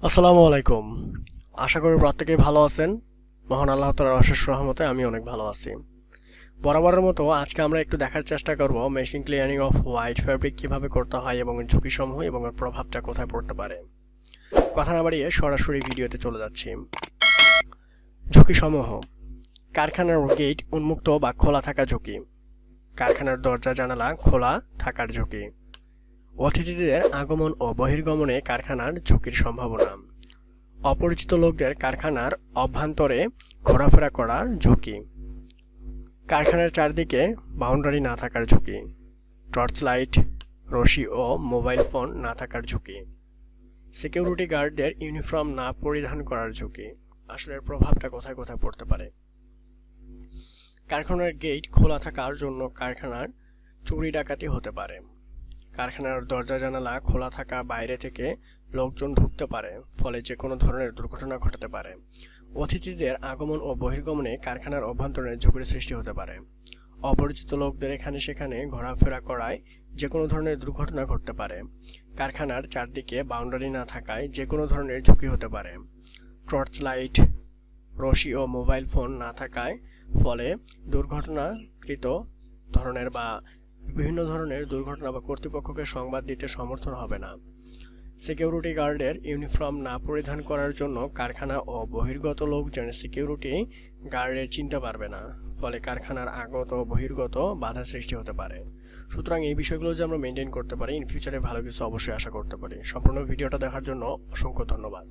আসসালামু আলাইকুম। আশা করি প্রত্যেকেই ভালো আছেন। মহান আল্লাহ তাআলার অশেষ রহমতে আমি অনেক ভালো আছি। বরাবরের মতো আজকে আমরা একটু দেখার চেষ্টা করব machine clearing off white fabric কিভাবে করতে হয় এবং ঝুঁকিসমূহ এবং এর প্রভাবটা কোথায় পড়তে পারে। কথা না বাড়িয়ে সরাসরি ভিডিওতে চলে যাচ্ছি। ঝুঁকিসমূহ: কারখানার গেট উন্মুক্ত বা খোলা থাকা ঝুঁকি, কারখানার দরজা জানালা খোলা থাকার ঝুঁকি, অতিথিদের আগমন ও বহির্গমনে কারখানার ঝুঁকির সম্ভাবনা, অপরিচিত লোকদের কারখানার অভ্যন্তরে ঘোরাফেরা করার ঝুঁকি, কারখানার চারদিকে বাউন্ডারি না থাকার ঝুঁকি, টর্চ লাইট, রশি ও মোবাইল ফোন না থাকার ঝুঁকি, সিকিউরিটি গার্ডদের ইউনিফর্ম না পরিধান করার ঝুঁকি। আসলে এর প্রভাবটা কোথায় কোথায় পড়তে পারে? কারখানার গেট খোলা থাকার জন্য কারখানার চুরি ডাকাতি হতে পারে। কারখানার দরজা জানালা খোলা থাকা বাইরে থেকে লোকজন ঢুকতে পারে, ফলে যে কোনো ধরনের দুর্ঘটনা ঘটাতে পারে। অতিথিদের আগমন ও বহির্গমনে কারখানার অভ্যন্তরে ঝুঁকির সৃষ্টি হতে পারে। অপরিচিত লোকদের এখানে সেখানে ঘোরাফেরা করায় যে কোনো ধরনের দুর্ঘটনা ঘটতে পারে। কারখানার চারদিকে বাউন্ডারি না থাকায় যে কোনো ধরনের ঝুঁকি হতে পারে। টর্চ লাইট, রশি ও মোবাইল ফোন না থাকায় ফলে দুর্ঘটনাকৃত ধরনের বা বিভিন্ন ধরনের দুর্ঘটনা বা কর্তৃপক্ষকে সংবাদ দিতে সমর্থন হবে না। সিকিউরিটি গার্ডের ইউনিফর্ম না পরিধান করার জন্য কারখানা ও বহির্গত লোকজন সিকিউরিটি গার্ডের চিনতে পারবে না, ফলে কারখানার আগত ও বহির্গত বাধা সৃষ্টি হতে পারে। সুতরাং এই বিষয়গুলো যে আমরা মেনটেন করতে পারি, ইন ফিউচারে ভালো কিছু অবশ্যই আশা করতে পারি। সম্পূর্ণ ভিডিওটা দেখার জন্য অসংখ্য ধন্যবাদ।